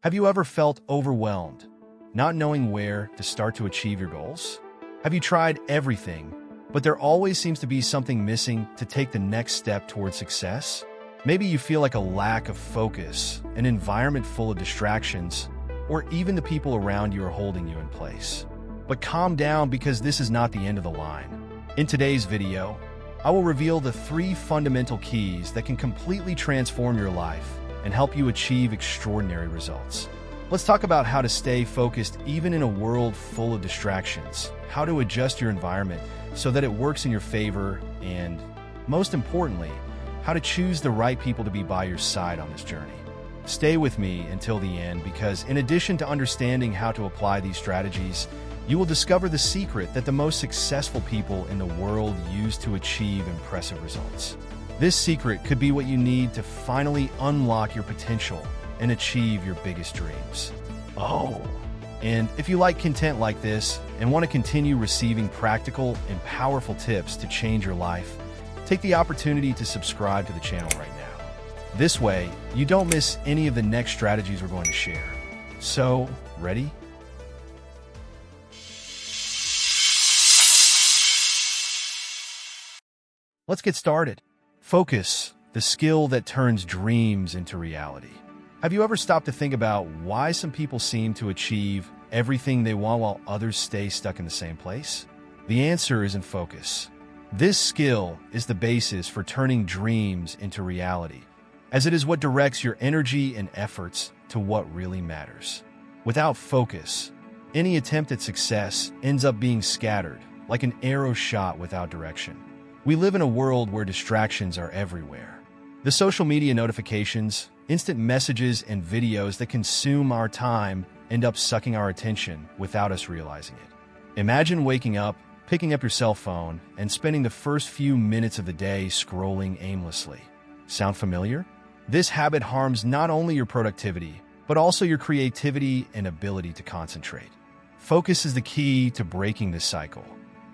Have you ever felt overwhelmed, not knowing where to start to achieve your goals? Have you tried everything, but there always seems to be something missing to take the next step towards success? Maybe you feel like a lack of focus, an environment full of distractions, or even the people around you are holding you in place. But calm down, because this is not the end of the line. In today's video, I will reveal the 3 fundamental keys that can completely transform your life and help you achieve extraordinary results. Let's talk about how to stay focused even in a world full of distractions, how to adjust your environment so that it works in your favor, and, most importantly, how to choose the right people to be by your side on this journey. Stay with me until the end, because in addition to understanding how to apply these strategies, you will discover the secret that the most successful people in the world use to achieve impressive results. This secret could be what you need to finally unlock your potential and achieve your biggest dreams. And if you like content like this and want to continue receiving practical and powerful tips to change your life, take the opportunity to subscribe to the channel right now. This way, you don't miss any of the next strategies we're going to share. So, ready? Let's get started. Focus, the skill that turns dreams into reality. Have you ever stopped to think about why some people seem to achieve everything they want while others stay stuck in the same place? The answer is in focus. This skill is the basis for turning dreams into reality, as it is what directs your energy and efforts to what really matters. Without focus, any attempt at success ends up being scattered, like an arrow shot without direction. We live in a world where distractions are everywhere. The social media notifications, instant messages, and videos that consume our time end up sucking our attention without us realizing it. Imagine waking up, picking up your cell phone, and spending the first few minutes of the day scrolling aimlessly. Sound familiar? This habit harms not only your productivity, but also your creativity and ability to concentrate. Focus is the key to breaking this cycle.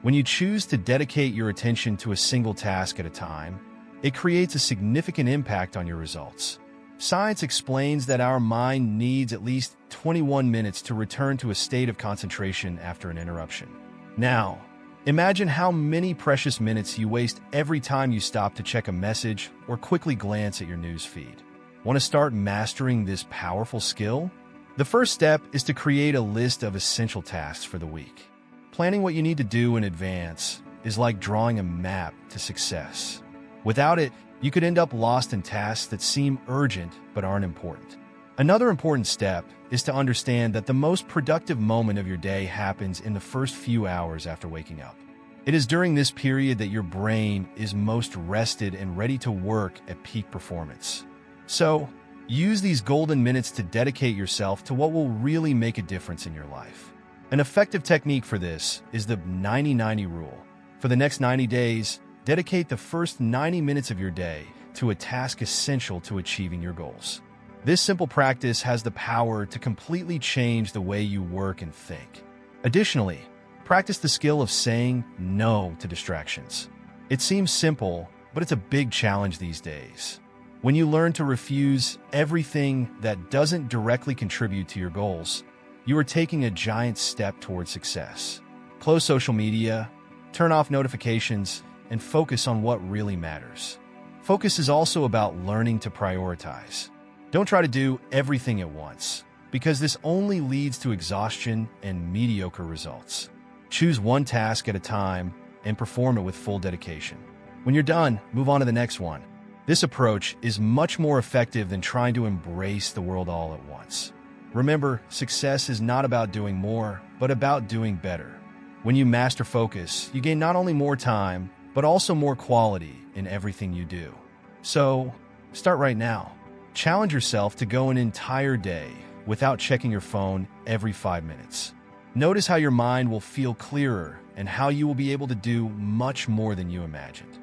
When you choose to dedicate your attention to a single task at a time, it creates a significant impact on your results. Science explains that our mind needs at least 21 minutes to return to a state of concentration after an interruption. Now, imagine how many precious minutes you waste every time you stop to check a message or quickly glance at your news feed. Want to start mastering this powerful skill? The first step is to create a list of essential tasks for the week. Planning what you need to do in advance is like drawing a map to success. Without it, you could end up lost in tasks that seem urgent but aren't important. Another important step is to understand that the most productive moment of your day happens in the first few hours after waking up. It is during this period that your brain is most rested and ready to work at peak performance. So, use these golden minutes to dedicate yourself to what will really make a difference in your life. An effective technique for this is the 90-90 rule. For the next 90 days, dedicate the first 90 minutes of your day to a task essential to achieving your goals. This simple practice has the power to completely change the way you work and think. Additionally, practice the skill of saying no to distractions. It seems simple, but it's a big challenge these days. When you learn to refuse everything that doesn't directly contribute to your goals, you are taking a giant step towards success. Close social media, turn off notifications, and focus on what really matters. Focus is also about learning to prioritize. Don't try to do everything at once, because this only leads to exhaustion and mediocre results. Choose one task at a time and perform it with full dedication. When you're done, move on to the next one. This approach is much more effective than trying to embrace the world all at once. Remember, success is not about doing more, but about doing better. When you master focus, you gain not only more time, but also more quality in everything you do. So, start right now. Challenge yourself to go an entire day without checking your phone every 5 minutes. Notice how your mind will feel clearer and how you will be able to do much more than you imagined.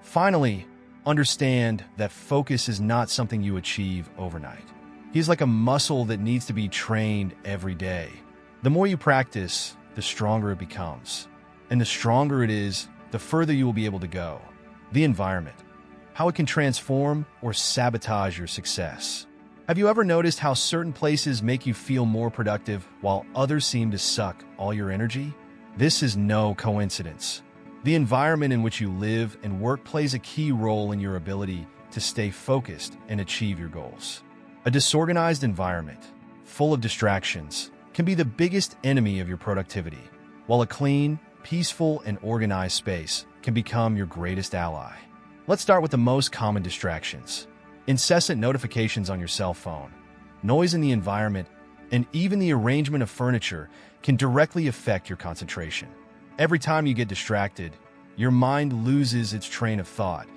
Finally, understand that focus is not something you achieve overnight. It is like a muscle that needs to be trained every day. The more you practice, the stronger it becomes. And the stronger it is, the further you will be able to go. The environment, how it can transform or sabotage your success. Have you ever noticed how certain places make you feel more productive while others seem to suck all your energy? This is no coincidence. The environment in which you live and work plays a key role in your ability to stay focused and achieve your goals. A disorganized environment, full of distractions, can be the biggest enemy of your productivity, while a clean, peaceful, and organized space can become your greatest ally. Let's start with the most common distractions. Incessant notifications on your cell phone, noise in the environment, and even the arrangement of furniture can directly affect your concentration. Every time you get distracted, your mind loses its train of thought,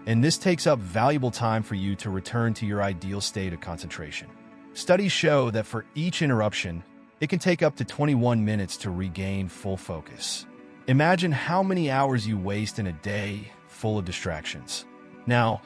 and this takes up valuable time for you to return to your ideal state of concentration. Studies show that for each interruption, it can take up to 21 minutes to regain full focus. Imagine how many hours you waste in a day full of distractions. Now,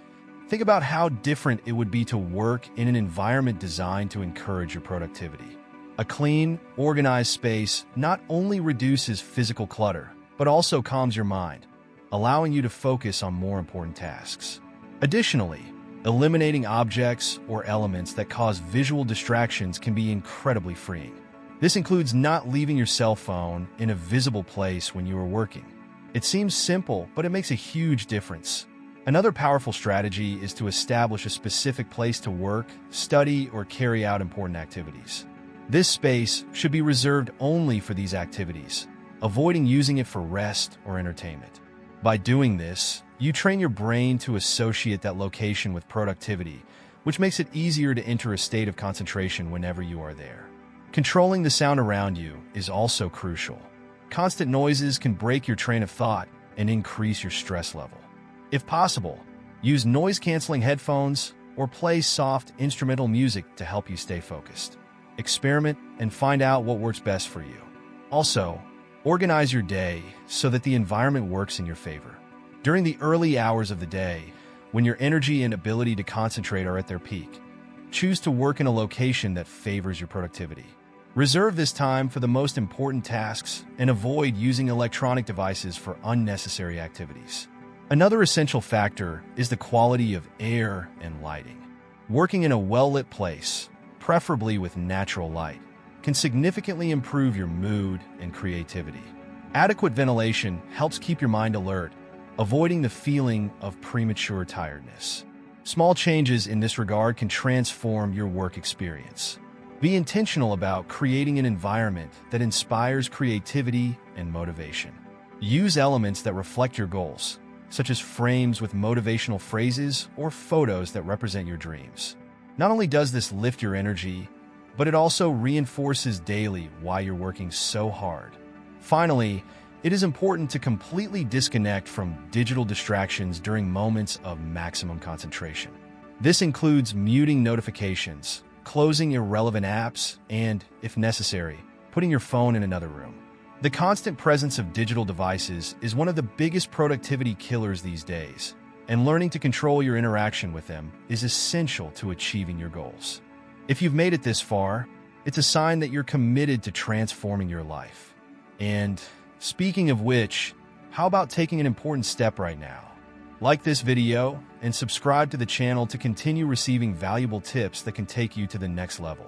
think about how different it would be to work in an environment designed to encourage your productivity. A clean, organized space not only reduces physical clutter, but also calms your mind, allowing you to focus on more important tasks. Additionally, eliminating objects or elements that cause visual distractions can be incredibly freeing. This includes not leaving your cell phone in a visible place when you are working. It seems simple, but it makes a huge difference. Another powerful strategy is to establish a specific place to work, study, or carry out important activities. This space should be reserved only for these activities, avoiding using it for rest or entertainment. By doing this, you train your brain to associate that location with productivity, which makes it easier to enter a state of concentration whenever you are there. Controlling the sound around you is also crucial. Constant noises can break your train of thought and increase your stress level. If possible, use noise-canceling headphones or play soft instrumental music to help you stay focused. Experiment and find out what works best for you. Also, organize your day so that the environment works in your favor. During the early hours of the day, when your energy and ability to concentrate are at their peak, choose to work in a location that favors your productivity. Reserve this time for the most important tasks and avoid using electronic devices for unnecessary activities. Another essential factor is the quality of air and lighting. Working in a well-lit place, preferably with natural light, can significantly improve your mood and creativity. Adequate ventilation helps keep your mind alert, avoiding the feeling of premature tiredness. Small changes in this regard can transform your work experience. Be intentional about creating an environment that inspires creativity and motivation. Use elements that reflect your goals, such as frames with motivational phrases or photos that represent your dreams. Not only does this lift your energy, but it also reinforces daily why you're working so hard. Finally, it is important to completely disconnect from digital distractions during moments of maximum concentration. This includes muting notifications, closing irrelevant apps, and, if necessary, putting your phone in another room. The constant presence of digital devices is one of the biggest productivity killers these days, and learning to control your interaction with them is essential to achieving your goals. If you've made it this far, it's a sign that you're committed to transforming your life. And speaking of which, how about taking an important step right now? Like this video and subscribe to the channel to continue receiving valuable tips that can take you to the next level.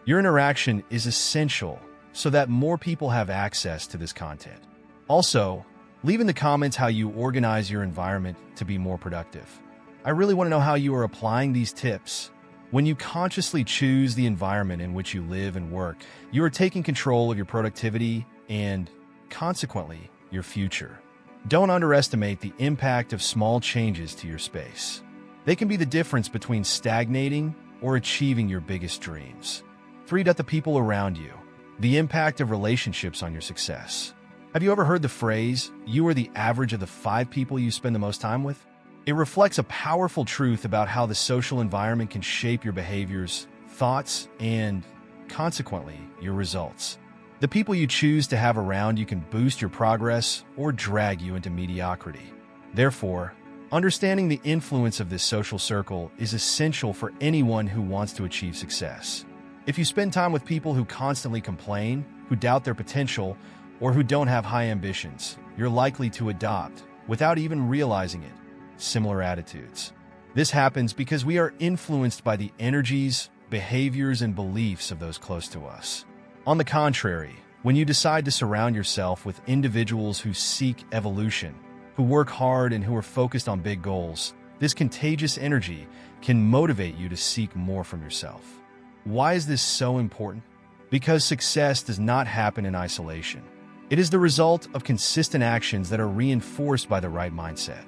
Your interaction is essential so that more people have access to this content. Also, leave in the comments how you organize your environment to be more productive. I really want to know how you are applying these tips. When you consciously choose the environment in which you live and work, you are taking control of your productivity and, consequently, your future. Don't underestimate the impact of small changes to your space. They can be the difference between stagnating or achieving your biggest dreams. 3. The people around you. The impact of relationships on your success. Have you ever heard the phrase, "You are the average of the 5 people you spend the most time with"? It reflects a powerful truth about how the social environment can shape your behaviors, thoughts, and, consequently, your results. The people you choose to have around you can boost your progress or drag you into mediocrity. Therefore, understanding the influence of this social circle is essential for anyone who wants to achieve success. If you spend time with people who constantly complain, who doubt their potential, or who don't have high ambitions, you're likely to adopt, without even realizing it, similar attitudes. This happens because we are influenced by the energies, behaviors, and beliefs of those close to us. On the contrary, when you decide to surround yourself with individuals who seek evolution, who work hard, and who are focused on big goals, this contagious energy can motivate you to seek more from yourself. Why is this so important? Because success does not happen in isolation. It is the result of consistent actions that are reinforced by the right mindset.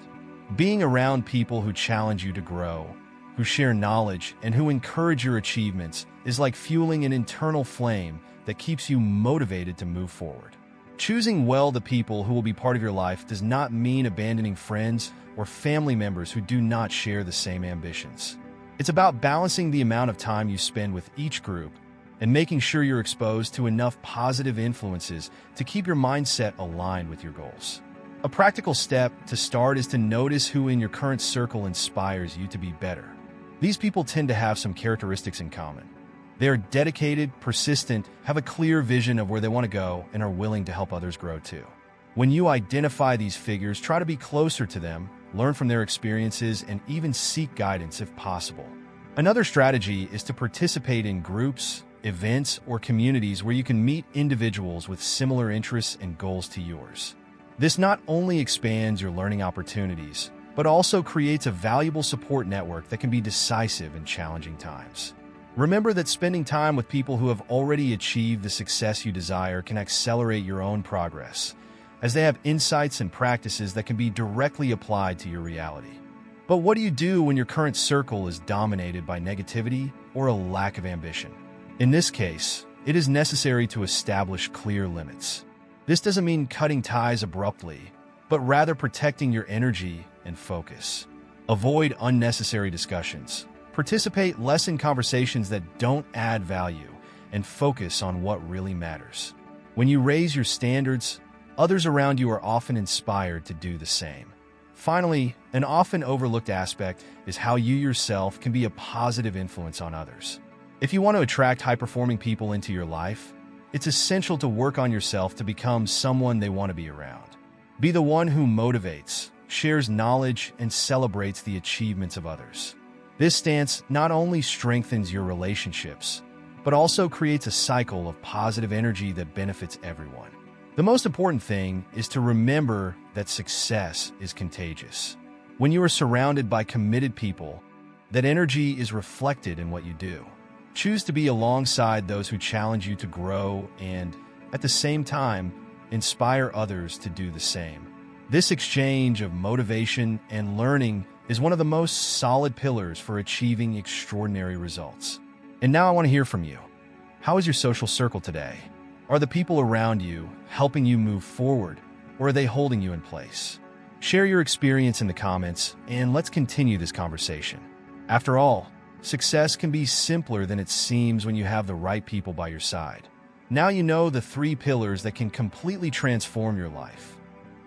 Being around people who challenge you to grow, who share knowledge, and who encourage your achievements is like fueling an internal flame that keeps you motivated to move forward. Choosing well the people who will be part of your life does not mean abandoning friends or family members who do not share the same ambitions. It's about balancing the amount of time you spend with each group and making sure you're exposed to enough positive influences to keep your mindset aligned with your goals. A practical step to start is to notice who in your current circle inspires you to be better. These people tend to have some characteristics in common. They are dedicated, persistent, have a clear vision of where they want to go, and are willing to help others grow too. When you identify these figures, try to be closer to them, learn from their experiences, and even seek guidance if possible. Another strategy is to participate in groups, events, or communities where you can meet individuals with similar interests and goals to yours. This not only expands your learning opportunities, but also creates a valuable support network that can be decisive in challenging times. Remember that spending time with people who have already achieved the success you desire can accelerate your own progress, as they have insights and practices that can be directly applied to your reality. But what do you do when your current circle is dominated by negativity or a lack of ambition? In this case, it is necessary to establish clear limits. This doesn't mean cutting ties abruptly, but rather protecting your energy and focus. Avoid unnecessary discussions. Participate less in conversations that don't add value, and focus on what really matters. When you raise your standards, others around you are often inspired to do the same. Finally, an often overlooked aspect is how you yourself can be a positive influence on others. If you want to attract high-performing people into your life, it's essential to work on yourself to become someone they want to be around. Be the one who motivates, shares knowledge, and celebrates the achievements of others. This stance not only strengthens your relationships, but also creates a cycle of positive energy that benefits everyone. The most important thing is to remember that success is contagious. When you are surrounded by committed people, that energy is reflected in what you do. Choose to be alongside those who challenge you to grow and, at the same time, inspire others to do the same. This exchange of motivation and learning is one of the most solid pillars for achieving extraordinary results. And now I want to hear from you. How is your social circle today? Are the people around you helping you move forward, or are they holding you in place? Share your experience in the comments, and let's continue this conversation. After all, success can be simpler than it seems when you have the right people by your side. Now you know the 3 pillars that can completely transform your life.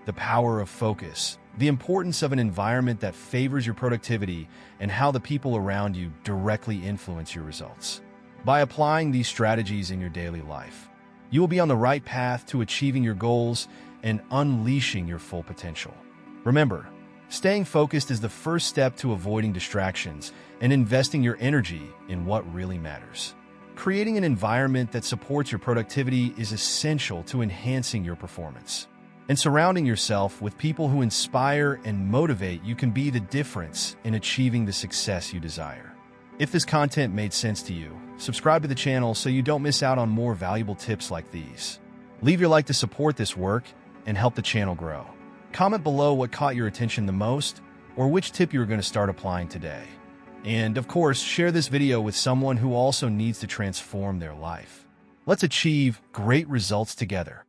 The power of focus, the importance of an environment that favors your productivity, and how the people around you directly influence your results. By applying these strategies in your daily life, you will be on the right path to achieving your goals and unleashing your full potential. Remember, staying focused is the first step to avoiding distractions and investing your energy in what really matters. Creating an environment that supports your productivity is essential to enhancing your performance. And surrounding yourself with people who inspire and motivate you can be the difference in achieving the success you desire. If this content made sense to you, subscribe to the channel so you don't miss out on more valuable tips like these. Leave your like to support this work and help the channel grow. Comment below what caught your attention the most or which tip you're going to start applying today. And of course, share this video with someone who also needs to transform their life. Let's achieve great results together.